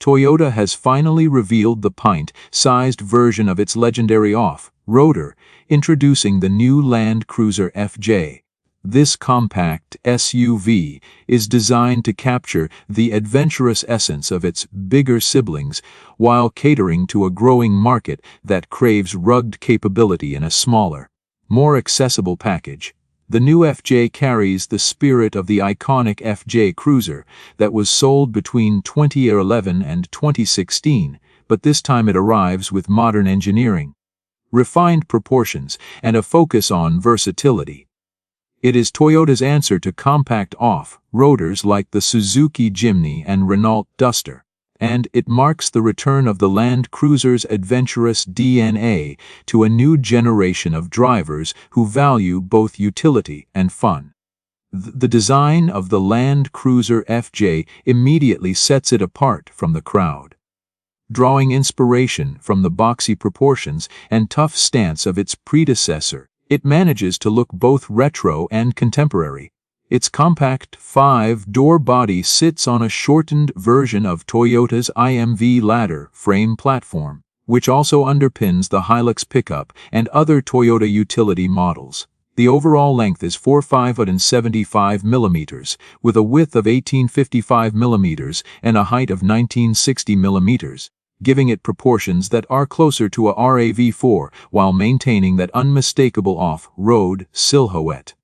Toyota has finally revealed the pint-sized version of its legendary off-roader, introducing the new Land Cruiser FJ. This compact SUV is designed to capture the adventurous essence of its bigger siblings while catering to a growing market that craves rugged capability in a smaller, more accessible package. The new FJ carries the spirit of the iconic FJ Cruiser that was sold between 2011 and 2016, but this time it arrives with modern engineering, refined proportions, and a focus on versatility. It is Toyota's answer to compact off-roaders like the Suzuki Jimny and Renault Duster, and it marks the return of the Land Cruiser's adventurous DNA to a new generation of drivers who value both utility and fun. The design of the Land Cruiser FJ immediately sets it apart from the crowd. Drawing inspiration from the boxy proportions and tough stance of its predecessor, it manages to look both retro and contemporary. Its compact 5-door body sits on a shortened version of Toyota's IMV ladder frame platform, which also underpins the Hilux pickup and other Toyota utility models. The overall length is 4,575 mm, with a width of 1855 mm and a height of 1960 mm. Giving it proportions that are closer to a RAV4 while maintaining that unmistakable off-road silhouette.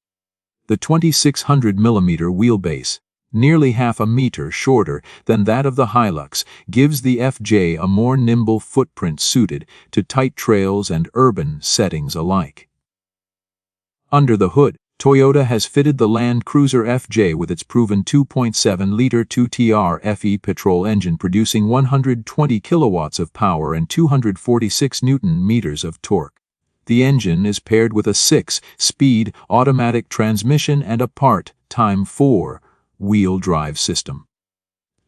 The 2,600mm wheelbase, nearly half a meter shorter than that of the Hilux, gives the FJ a more nimble footprint suited to tight trails and urban settings alike. Under the hood, Toyota has fitted the Land Cruiser FJ with its proven 2.7-liter 2TR FE petrol engine producing 120 kilowatts of power and 246 Newton-meters of torque. The engine is paired with a 6-speed automatic transmission and a part-time 4-wheel drive system.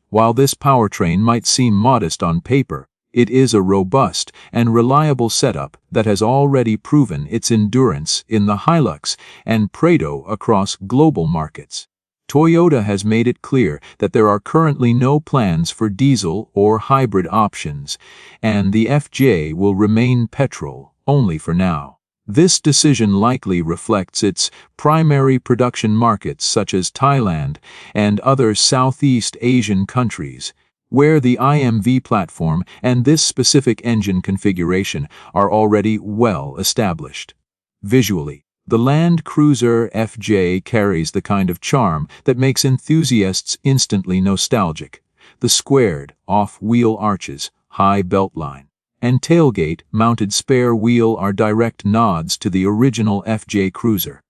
While this powertrain might seem modest on paper, it is a robust and reliable setup that has already proven its endurance in the Hilux and Prado across global markets. Toyota has made it clear that there are currently no plans for diesel or hybrid options, and the FJ will remain petrol only for now. This decision likely reflects its primary production markets such as Thailand and other Southeast Asian countries, where the IMV platform and this specific engine configuration are already well established. Visually, the Land Cruiser FJ carries the kind of charm that makes enthusiasts instantly nostalgic. The squared, off-wheel arches, high beltline, and tailgate-mounted spare wheel are direct nods to the original FJ Cruiser.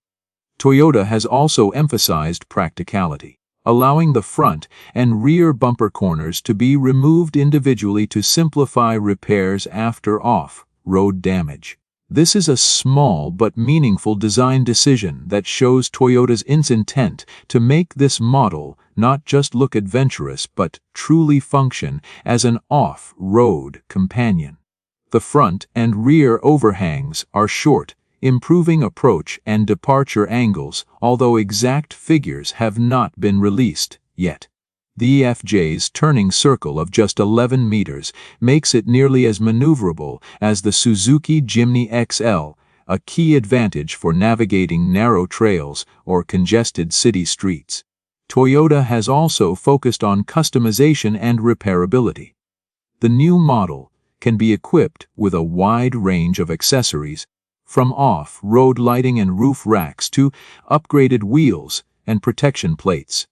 Toyota has also emphasized practicality, allowing the front and rear bumper corners to be removed individually to simplify repairs after off-road damage. This is a small but meaningful design decision that shows Toyota's intent to make this model not just look adventurous but truly function as an off-road companion. The front and rear overhangs are short, improving approach and departure angles, although exact figures have not been released yet. The FJ's turning circle of just 11 meters makes it nearly as maneuverable as the Suzuki Jimny XL, a key advantage for navigating narrow trails or congested city streets. Toyota has also focused on customization and repairability. The new model can be equipped with a wide range of accessories, from off-road lighting and roof racks to upgraded wheels and protection plates.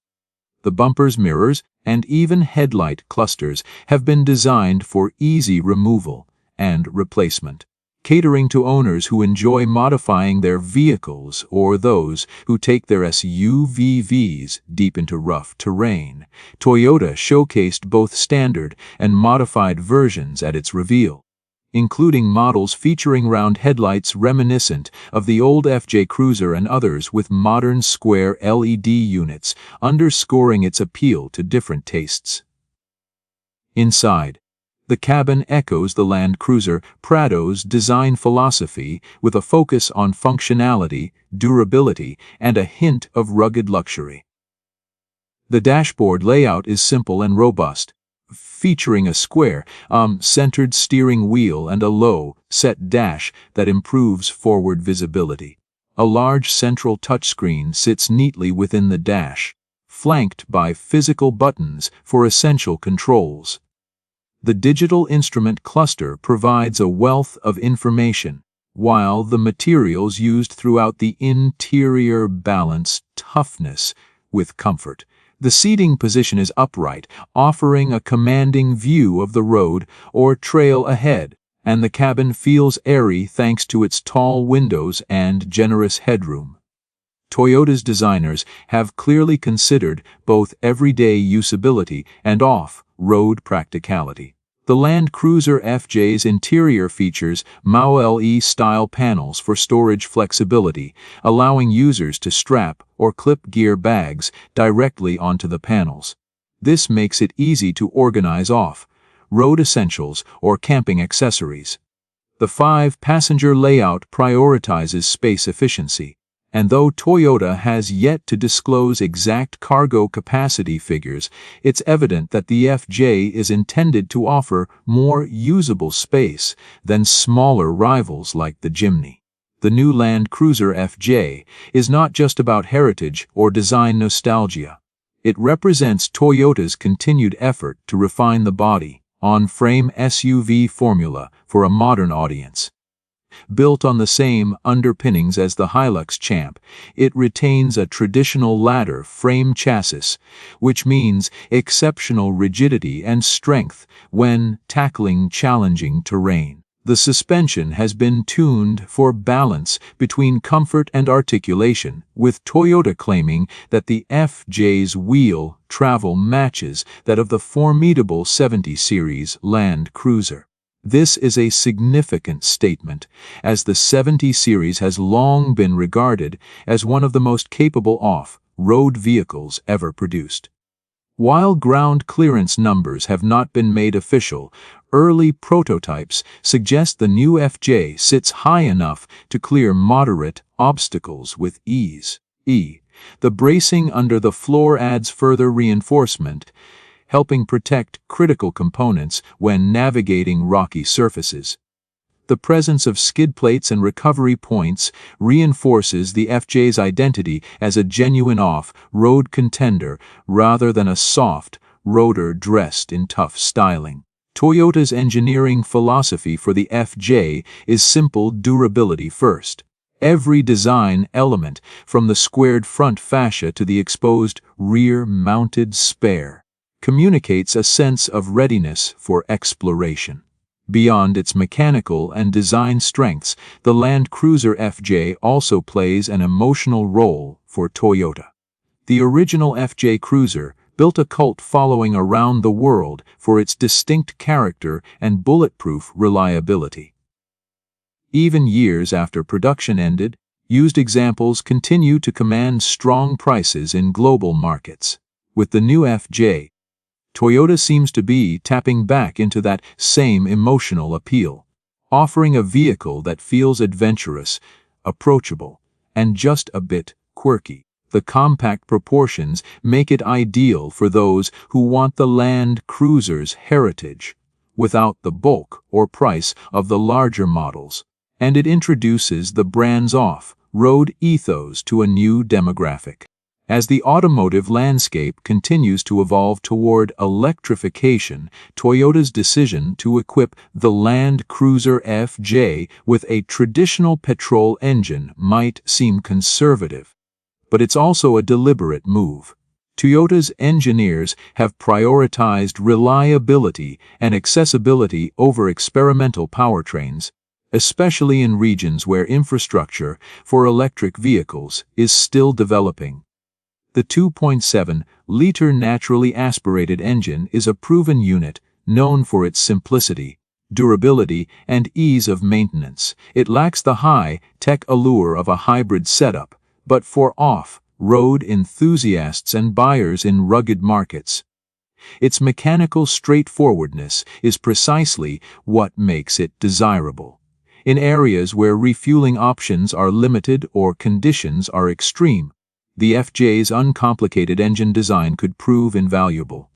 The bumpers, mirrors, and even headlight clusters have been designed for easy removal and replacement, catering to owners who enjoy modifying their vehicles or those who take their SUVs deep into rough terrain. Toyota showcased both standard and modified versions at its reveal, including models featuring round headlights reminiscent of the old FJ Cruiser and others with modern square LED units, underscoring its appeal to different tastes. Inside, the cabin echoes the Land Cruiser Prado's design philosophy with a focus on functionality, durability, and a hint of rugged luxury. The dashboard layout is simple and robust. featuring a square, centered steering wheel and a low, set dash that improves forward visibility. A large central touchscreen sits neatly within the dash, flanked by physical buttons for essential controls. The digital instrument cluster provides a wealth of information, while the materials used throughout the interior balance toughness with comfort. The seating position is upright, offering a commanding view of the road or trail ahead, and the cabin feels airy thanks to its tall windows and generous headroom. Toyota's designers have clearly considered both everyday usability and off-road practicality. The Land Cruiser FJ's interior features MAO-LE-style panels for storage flexibility, allowing users to strap or clip gear bags directly onto the panels. This makes it easy to organize off-road essentials or camping accessories. The 5-passenger layout prioritizes space efficiency, and though Toyota has yet to disclose exact cargo capacity figures, it's evident that the FJ is intended to offer more usable space than smaller rivals like the Jimny. The new Land Cruiser FJ is not just about heritage or design nostalgia. It represents Toyota's continued effort to refine the body-on-frame SUV formula for a modern audience. Built on the same underpinnings as the Hilux Champ, it retains a traditional ladder frame chassis, which means exceptional rigidity and strength when tackling challenging terrain. The suspension has been tuned for balance between comfort and articulation, with Toyota claiming that the FJ's wheel travel matches that of the formidable 70 Series Land Cruiser. This is a significant statement, as the 70 Series has long been regarded as one of the most capable off-road vehicles ever produced. While ground clearance numbers have not been made official, early prototypes suggest the new FJ sits high enough to clear moderate obstacles with ease. The bracing under the floor adds further reinforcement, helping protect critical components when navigating rocky surfaces. The presence of skid plates and recovery points reinforces the FJ's identity as a genuine off-road contender rather than a soft roader dressed in tough styling. Toyota's engineering philosophy for the FJ is simple durability first. Every design element, from the squared front fascia to the exposed rear-mounted spare, communicates a sense of readiness for exploration. Beyond its mechanical and design strengths, the Land Cruiser FJ also plays an emotional role for Toyota. The original FJ Cruiser built a cult following around the world for its distinct character and bulletproof reliability. Even years after production ended, used examples continue to command strong prices in global markets. With the new FJ, Toyota seems to be tapping back into that same emotional appeal, offering a vehicle that feels adventurous, approachable, and just a bit quirky. The compact proportions make it ideal for those who want the Land Cruiser's heritage, without the bulk or price of the larger models, and it introduces the brand's off-road ethos to a new demographic. As the automotive landscape continues to evolve toward electrification, Toyota's decision to equip the Land Cruiser FJ with a traditional petrol engine might seem conservative, but it's also a deliberate move. Toyota's engineers have prioritized reliability and accessibility over experimental powertrains, especially in regions where infrastructure for electric vehicles is still developing. The 2.7-liter naturally aspirated engine is a proven unit known for its simplicity, durability, and ease of maintenance. It lacks the high-tech allure of a hybrid setup, but for off-road enthusiasts and buyers in rugged markets, its mechanical straightforwardness is precisely what makes it desirable. In areas where refueling options are limited or conditions are extreme, the FJ's uncomplicated engine design could prove invaluable.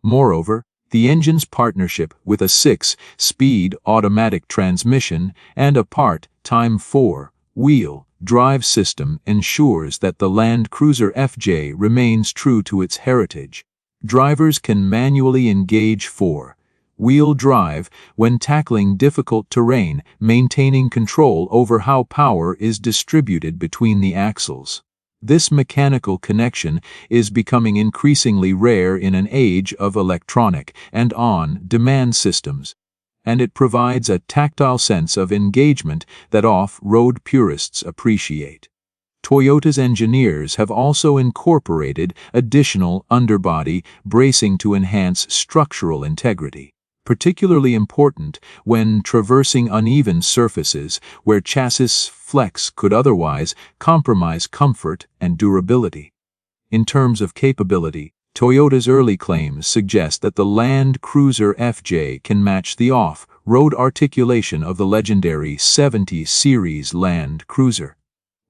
Moreover, The engine's partnership with a 6-speed automatic transmission and a part-time 4-wheel drive system ensures that the Land Cruiser FJ remains true to its heritage. Drivers can manually engage 4-wheel drive when tackling difficult terrain, maintaining control over how power is distributed between the axles. This mechanical connection is becoming increasingly rare in an age of electronic and on-demand systems, and it provides a tactile sense of engagement that off-road purists appreciate. Toyota's engineers have also incorporated additional underbody bracing to enhance structural integrity, particularly important when traversing uneven surfaces where chassis flex could otherwise compromise comfort and durability. In terms of capability, Toyota's early claims suggest that the Land Cruiser FJ can match the off-road articulation of the legendary 70 Series Land Cruiser.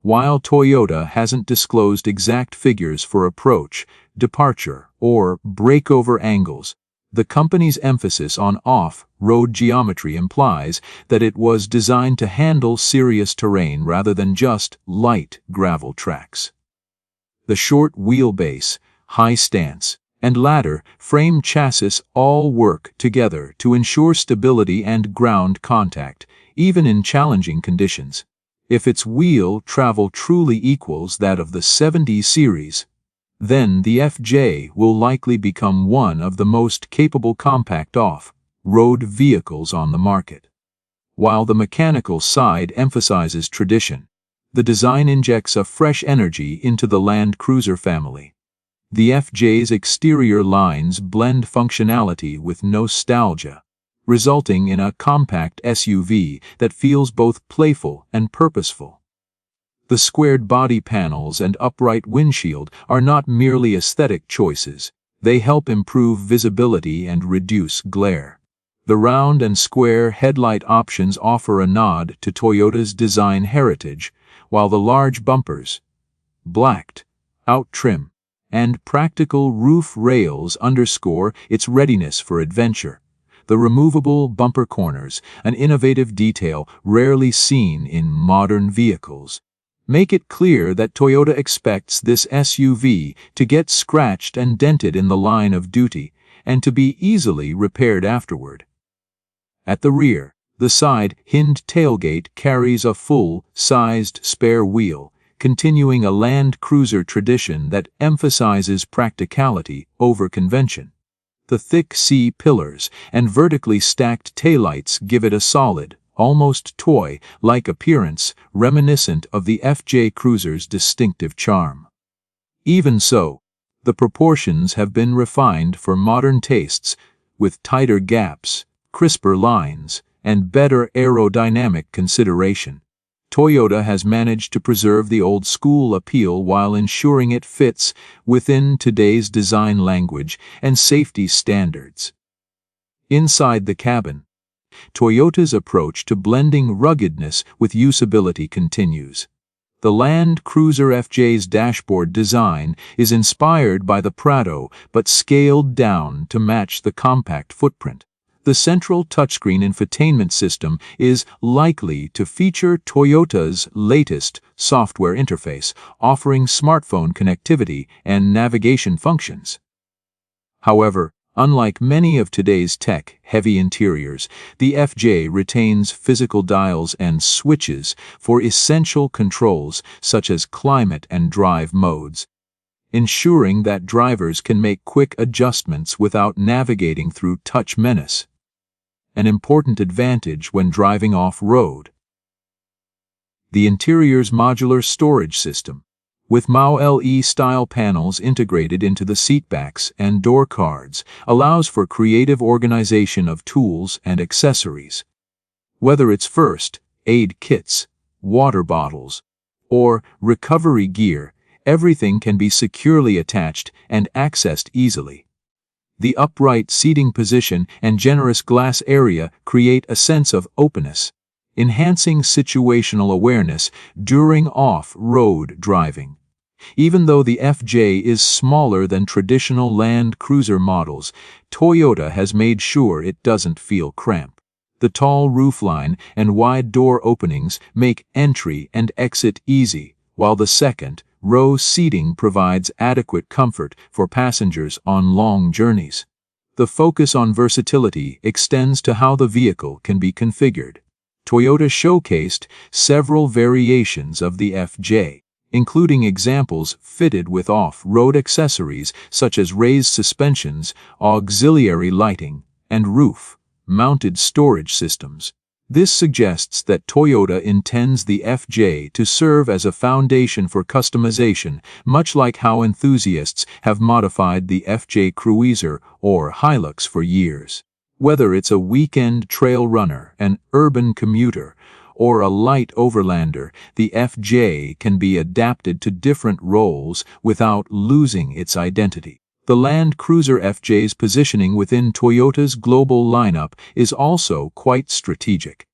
While Toyota hasn't disclosed exact figures for approach, departure, or breakover angles, the company's emphasis on off-road geometry implies that it was designed to handle serious terrain rather than just light gravel tracks. The short wheelbase, high stance, and ladder frame chassis all work together to ensure stability and ground contact, even in challenging conditions. If its wheel travel truly equals that of the 70 series, then the FJ will likely become one of the most capable compact off-road vehicles on the market. While the mechanical side emphasizes tradition, the design injects a fresh energy into the Land Cruiser family. The FJ's exterior lines blend functionality with nostalgia, resulting in a compact SUV that feels both playful and purposeful. The squared body panels and upright windshield are not merely aesthetic choices, they help improve visibility and reduce glare. The round and square headlight options offer a nod to Toyota's design heritage, while the large bumpers, blacked out trim, and practical roof rails underscore its readiness for adventure. The removable bumper corners, an innovative detail rarely seen in modern vehicles, make it clear that Toyota expects this SUV to get scratched and dented in the line of duty and to be easily repaired afterward. At the rear, the side-hinged tailgate carries a full-sized spare wheel, continuing a Land Cruiser tradition that emphasizes practicality over convention. The thick C-pillars and vertically stacked taillights give it a solid, almost toy-like appearance reminiscent of the FJ Cruiser's distinctive charm. Even so, the proportions have been refined for modern tastes, with tighter gaps, crisper lines, and better aerodynamic consideration. Toyota has managed to preserve the old-school appeal while ensuring it fits within today's design language and safety standards. Inside the cabin, Toyota's approach to blending ruggedness with usability continues. The Land Cruiser FJ's dashboard design is inspired by the Prado but scaled down to match the compact footprint. The central touchscreen infotainment system is likely to feature Toyota's latest software interface, offering smartphone connectivity and navigation functions. However, unlike many of today's tech-heavy interiors, the FJ retains physical dials and switches for essential controls such as climate and drive modes, ensuring that drivers can make quick adjustments without navigating through touch menace, an important advantage when driving off-road. The interior's modular storage system, with MAU-LE-style panels integrated into the seatbacks and door cards, allows for creative organization of tools and accessories. Whether it's first aid kits, water bottles, or recovery gear, everything can be securely attached and accessed easily. The upright seating position and generous glass area create a sense of openness, enhancing situational awareness during off-road driving. Even though the FJ is smaller than traditional Land Cruiser models, Toyota has made sure it doesn't feel cramped. The tall roofline and wide door openings make entry and exit easy, while the second-row seating provides adequate comfort for passengers on long journeys. The focus on versatility extends to how the vehicle can be configured. Toyota showcased several variations of the FJ, including examples fitted with off-road accessories such as raised suspensions, auxiliary lighting, and roof-mounted storage systems. This suggests that Toyota intends the FJ to serve as a foundation for customization, much like how enthusiasts have modified the FJ Cruiser or Hilux for years. Whether it's a weekend trail runner, an urban commuter, or a light overlander, the FJ can be adapted to different roles without losing its identity. The Land Cruiser FJ's positioning within Toyota's global lineup is also quite strategic.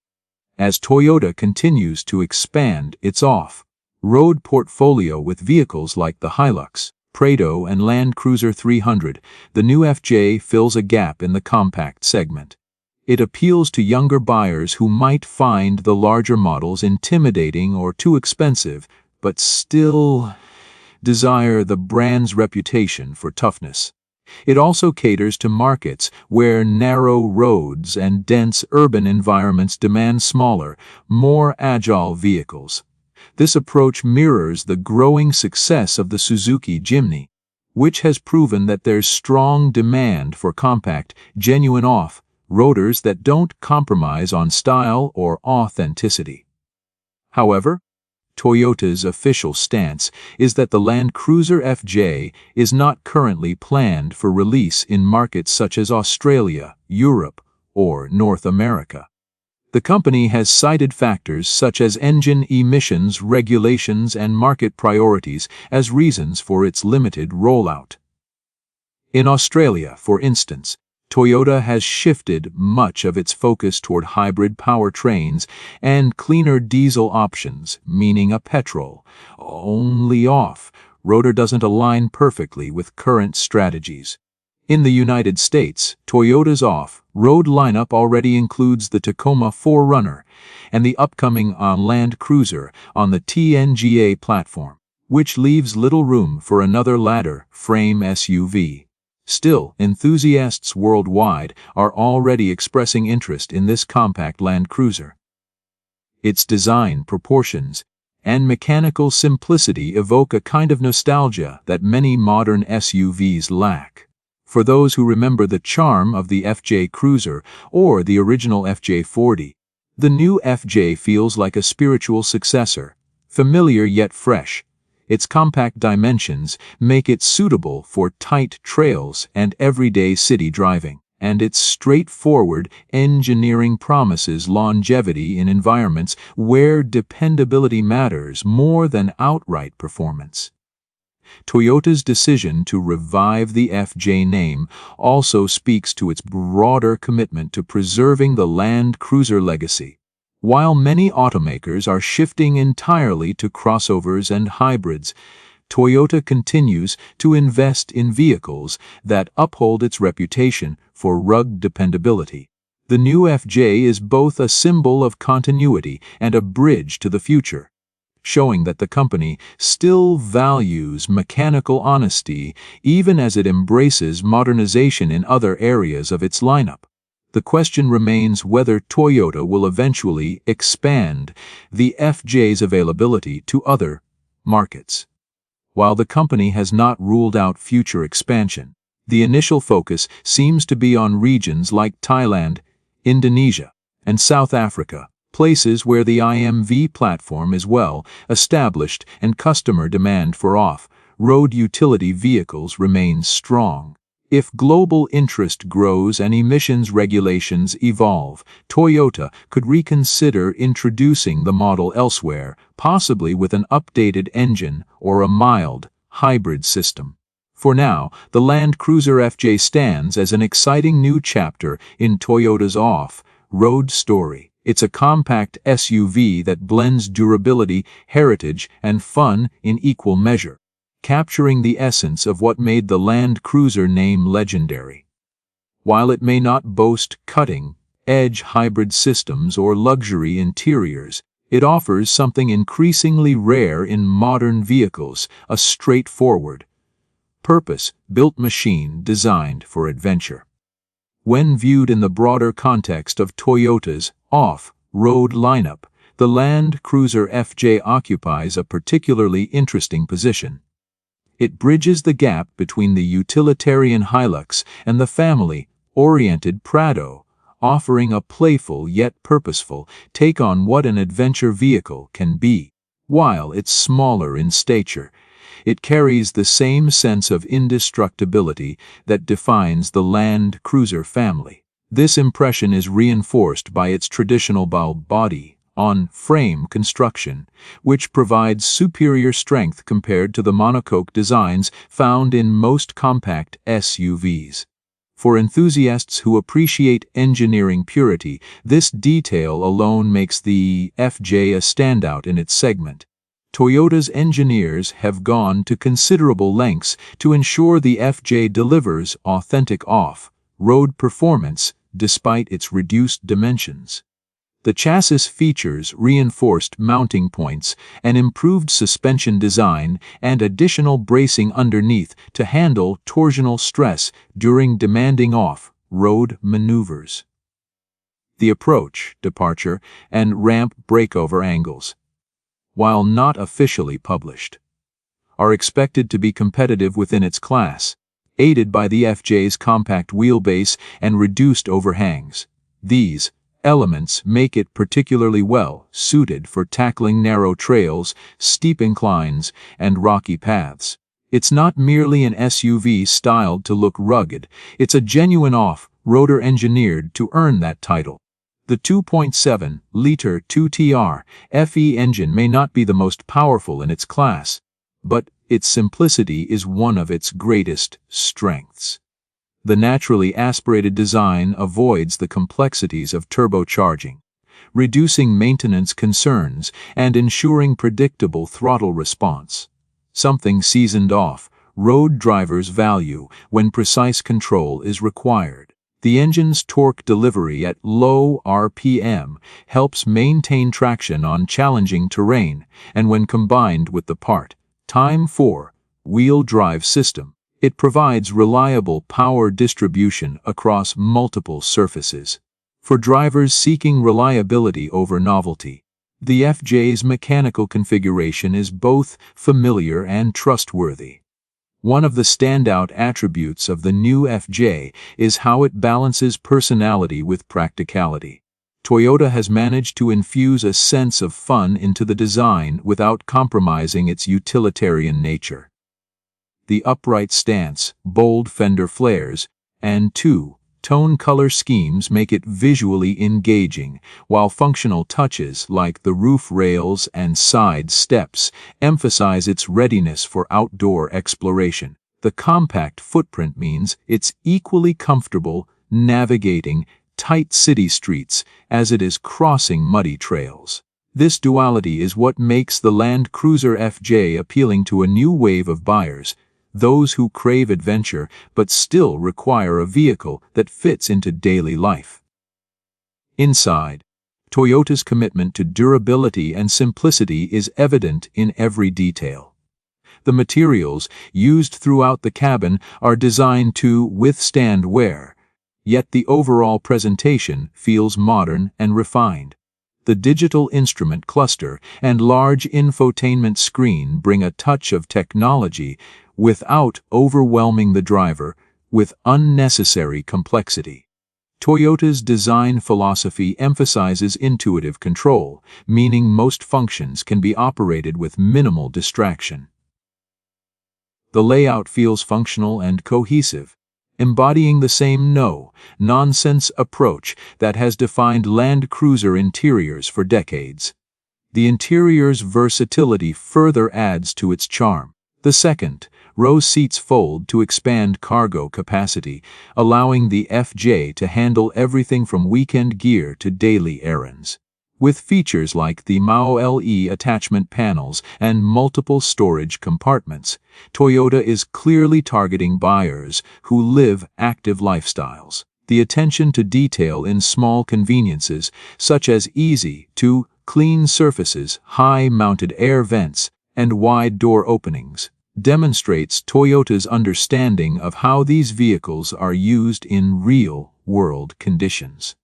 As Toyota continues to expand its off-road portfolio with vehicles like the Hilux, Prado, and Land Cruiser 300, the new FJ fills a gap in the compact segment. It appeals to younger buyers who might find the larger models intimidating or too expensive, but still desire the brand's reputation for toughness. It also caters to markets where narrow roads and dense urban environments demand smaller, more agile vehicles. This approach mirrors the growing success of the Suzuki Jimny, which has proven that there's strong demand for compact, genuine off-roaders that don't compromise on style or authenticity. However, Toyota's official stance is that the Land Cruiser FJ is not currently planned for release in markets such as Australia, Europe, or North America. The company has cited factors such as engine emissions regulations and market priorities as reasons for its limited rollout. In Australia, for instance, Toyota has shifted much of its focus toward hybrid powertrains and cleaner diesel options, meaning a petrol-only off-roader doesn't align perfectly with current strategies. In the United States, Toyota's off-road lineup already includes the Tacoma 4Runner and the upcoming Land Cruiser on the TNGA platform, which leaves little room for another ladder-frame SUV. Still, enthusiasts worldwide are already expressing interest in this compact Land Cruiser. Its design, proportions, and mechanical simplicity evoke a kind of nostalgia that many modern SUVs lack. For those who remember the charm of the FJ Cruiser or the original FJ40, the new FJ feels like a spiritual successor, familiar yet fresh. Its compact dimensions make it suitable for tight trails and everyday city driving, and its straightforward engineering promises longevity in environments where dependability matters more than outright performance. Toyota's decision to revive the FJ name also speaks to its broader commitment to preserving the Land Cruiser legacy. While many automakers are shifting entirely to crossovers and hybrids, Toyota continues to invest in vehicles that uphold its reputation for rugged dependability. The new FJ is both a symbol of continuity and a bridge to the future, showing that the company still values mechanical honesty even as it embraces modernization in other areas of its lineup. The question remains whether Toyota will eventually expand the FJ's availability to other markets. While the company has not ruled out future expansion, the initial focus seems to be on regions like Thailand, Indonesia, and South Africa, places where the IMV platform is well established and customer demand for off-road utility vehicles remains strong. If global interest grows and emissions regulations evolve, Toyota could reconsider introducing the model elsewhere, possibly with an updated engine or a mild hybrid system. For now, the Land Cruiser FJ stands as an exciting new chapter in Toyota's off-road story. It's a compact SUV that blends durability, heritage, and fun in equal measure. capturing the essence of what made the Land Cruiser name legendary. While it may not boast cutting-edge hybrid systems or luxury interiors, it offers something increasingly rare in modern vehicles: a straightforward, purpose-built machine designed for adventure. When viewed in the broader context of Toyota's off-road lineup, the Land Cruiser FJ occupies a particularly interesting position. It bridges the gap between the utilitarian Hilux and the family-oriented Prado, offering a playful yet purposeful take on what an adventure vehicle can be. While it's smaller in stature, it carries the same sense of indestructibility that defines the Land Cruiser family. This impression is reinforced by its traditional body-on-frame construction, which provides superior strength compared to the monocoque designs found in most compact SUVs. For enthusiasts who appreciate engineering purity, this detail alone makes the FJ a standout in its segment. Toyota's engineers have gone to considerable lengths to ensure the FJ delivers authentic off-road performance despite its reduced dimensions. The chassis features reinforced mounting points, an improved suspension design, and additional bracing underneath to handle torsional stress during demanding off-road maneuvers. The approach, departure, and ramp breakover angles, while not officially published, are expected to be competitive within its class, aided by the FJ's compact wheelbase and reduced overhangs. These elements make it particularly well suited for tackling narrow trails, steep inclines, and rocky paths. It's not merely an SUV styled to look rugged, it's a genuine off-roader engineered to earn that title. The 2.7-liter 2TR FE engine may not be the most powerful in its class, but its simplicity is one of its greatest strengths. The naturally aspirated design avoids the complexities of turbocharging, reducing maintenance concerns and ensuring predictable throttle response, something seasoned off-road drivers value when precise control is required. The engine's torque delivery at low RPM helps maintain traction on challenging terrain, and when combined with the part-time four-wheel drive system, it provides reliable power distribution across multiple surfaces. For drivers seeking reliability over novelty, the FJ's mechanical configuration is both familiar and trustworthy. One of the standout attributes of the new FJ is how it balances personality with practicality. Toyota has managed to infuse a sense of fun into the design without compromising its utilitarian nature. The upright stance, bold fender flares, and two-tone color schemes make it visually engaging, while functional touches like the roof rails and side steps emphasize its readiness for outdoor exploration. The compact footprint means it's equally comfortable navigating tight city streets as it is crossing muddy trails. This duality is what makes the Land Cruiser FJ appealing to a new wave of buyers, those who crave adventure but still require a vehicle that fits into daily life. Inside, Toyota's commitment to durability and simplicity is evident in every detail. The materials used throughout the cabin are designed to withstand wear, yet the overall presentation feels modern and refined. The digital instrument cluster and large infotainment screen bring a touch of technology without overwhelming the driver with unnecessary complexity. Toyota's design philosophy emphasizes intuitive control, meaning most functions can be operated with minimal distraction. The layout feels functional and cohesive, embodying the same no-nonsense approach that has defined Land Cruiser interiors for decades. The interior's versatility further adds to its charm. The second-row seats fold to expand cargo capacity, allowing the FJ to handle everything from weekend gear to daily errands. With features like the MAO-LE attachment panels and multiple storage compartments, Toyota is clearly targeting buyers who live active lifestyles. The attention to detail in small conveniences, such as easy-to-clean surfaces, high-mounted air vents, and wide door openings, demonstrates Toyota's understanding of how these vehicles are used in real-world conditions.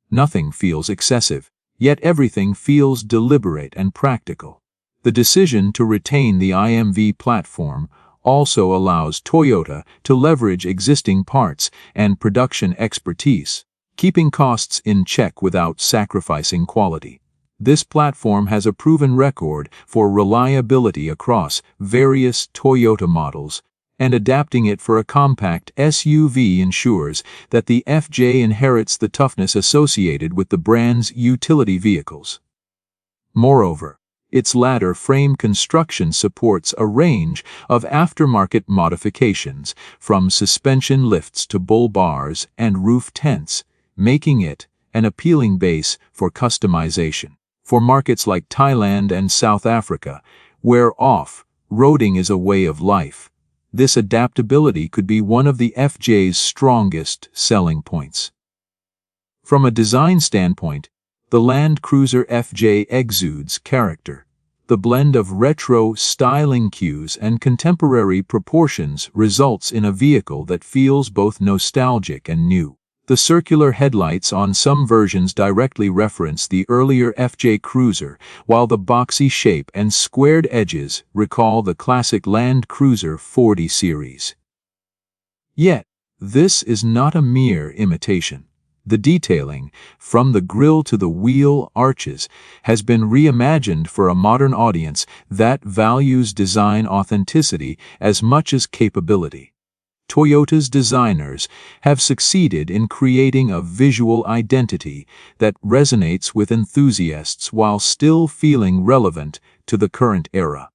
Nothing feels excessive, yet everything feels deliberate and practical. The decision to retain the IMV platform also allows Toyota to leverage existing parts and production expertise, keeping costs in check without sacrificing quality. This platform has a proven record for reliability across various Toyota models, and adapting it for a compact SUV ensures that the FJ inherits the toughness associated with the brand's utility vehicles. Moreover, its ladder frame construction supports a range of aftermarket modifications, from suspension lifts to bull bars and roof tents, making it an appealing base for customization. For markets like Thailand and South Africa, where off-roading is a way of life, this adaptability could be one of the FJ's strongest selling points. From a design standpoint, the Land Cruiser FJ exudes character. The blend of retro styling cues and contemporary proportions results in a vehicle that feels both nostalgic and new. The circular headlights on some versions directly reference the earlier FJ Cruiser, while the boxy shape and squared edges recall the classic Land Cruiser 40 series. Yet, this is not a mere imitation. The detailing, from the grille to the wheel arches, has been reimagined for a modern audience that values design authenticity as much as capability. Toyota's designers have succeeded in creating a visual identity that resonates with enthusiasts while still feeling relevant to the current era.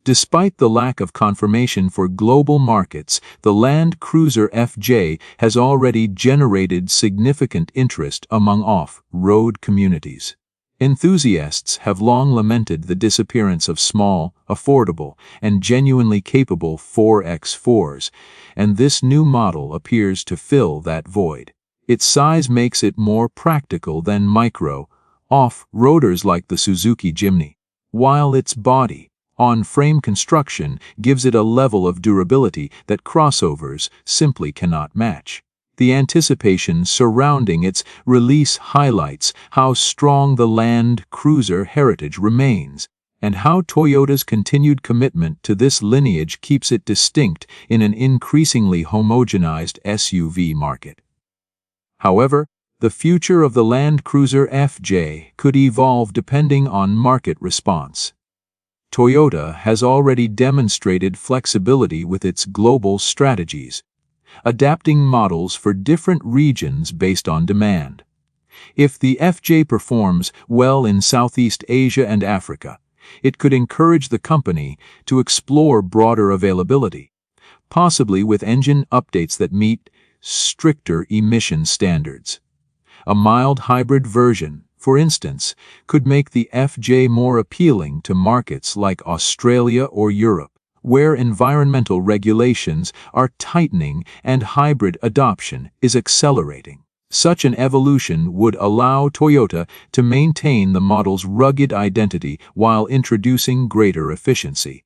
Despite the lack of confirmation for global markets, the Land Cruiser FJ has already generated significant interest among off-road communities. Enthusiasts have long lamented the disappearance of small, affordable, and genuinely capable 4x4s, and this new model appears to fill that void. Its size makes it more practical than off-roaders like the Suzuki Jimny, while its body-on-frame construction gives it a level of durability that crossovers simply cannot match. The anticipation surrounding its release highlights how strong the Land Cruiser heritage remains, and how Toyota's continued commitment to this lineage keeps it distinct in an increasingly homogenized SUV market. However, the future of the Land Cruiser FJ could evolve depending on market response. Toyota has already demonstrated flexibility with its global strategies, adapting models for different regions based on demand. If the FJ performs well in Southeast Asia and Africa, it could encourage the company to explore broader availability, possibly with engine updates that meet stricter emission standards. A mild hybrid version, for instance, could make the FJ more appealing to markets like Australia or Europe, where environmental regulations are tightening and hybrid adoption is accelerating. Such an evolution would allow Toyota to maintain the model's rugged identity while introducing greater efficiency.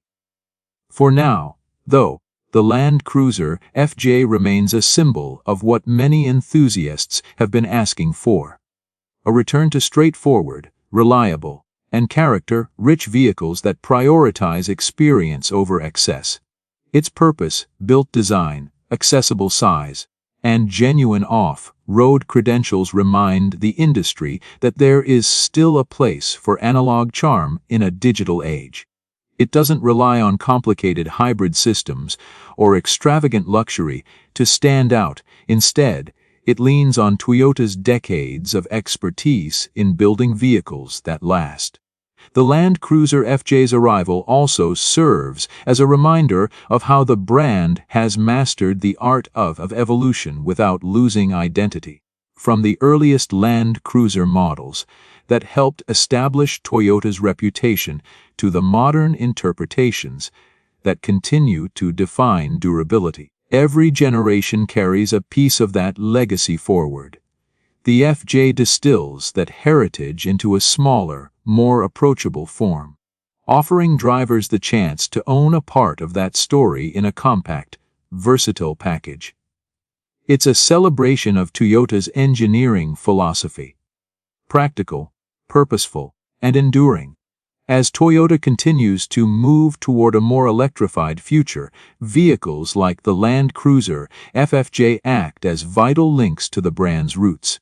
For now, though, the Land Cruiser FJ remains a symbol of what many enthusiasts have been asking for: a return to straightforward, reliable, and character-rich vehicles that prioritize experience over excess. Its purpose-built design, accessible size, and genuine off-road credentials remind the industry that there is still a place for analog charm in a digital age. It doesn't rely on complicated hybrid systems or extravagant luxury to stand out. Instead, it leans on Toyota's decades of expertise in building vehicles that last. The Land Cruiser FJ's arrival also serves as a reminder of how the brand has mastered the art of evolution without losing identity. from the earliest Land Cruiser models that helped establish Toyota's reputation to the modern interpretations that continue to define durability. Every generation carries a piece of that legacy forward. The FJ distills that heritage into a smaller, more approachable form, offering drivers the chance to own a part of that story in a compact, versatile package. It's a celebration of Toyota's engineering philosophy: practical, purposeful, and enduring. As Toyota continues to move toward a more electrified future, vehicles like the Land Cruiser FFJ act as vital links to the brand's roots.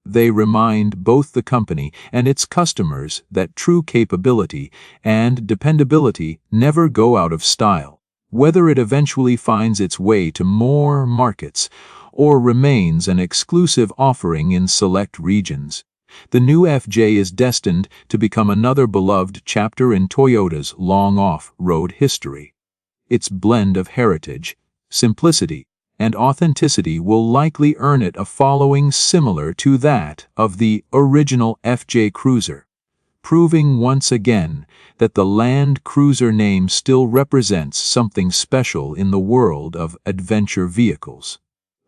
They remind both the company and its customers that true capability and dependability never go out of style. Whether it eventually finds its way to more markets or remains an exclusive offering in select regions, the new FJ is destined to become another beloved chapter in Toyota's long off-road history. Its blend of heritage, simplicity, and authenticity will likely earn it a following similar to that of the original FJ Cruiser, proving once again that the Land Cruiser name still represents something special in the world of adventure vehicles.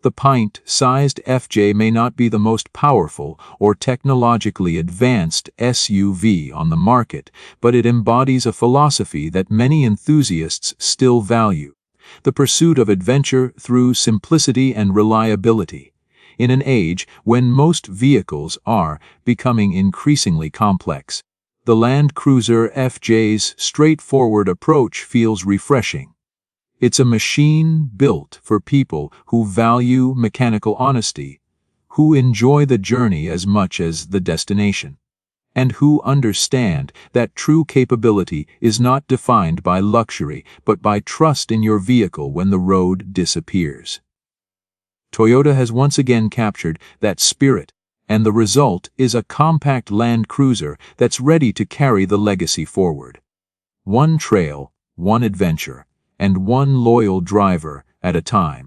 The pint-sized FJ may not be the most powerful or technologically advanced SUV on the market, but it embodies a philosophy that many enthusiasts still value: the pursuit of adventure through simplicity and reliability. In an age when most vehicles are becoming increasingly complex, the Land Cruiser FJ's straightforward approach feels refreshing. It's a machine built for people who value mechanical honesty, who enjoy the journey as much as the destination, and who understand that true capability is not defined by luxury but by trust in your vehicle when the road disappears. Toyota has once again captured that spirit, and the result is a compact Land Cruiser that's ready to carry the legacy forward. One trail, one adventure, and one loyal driver at a time.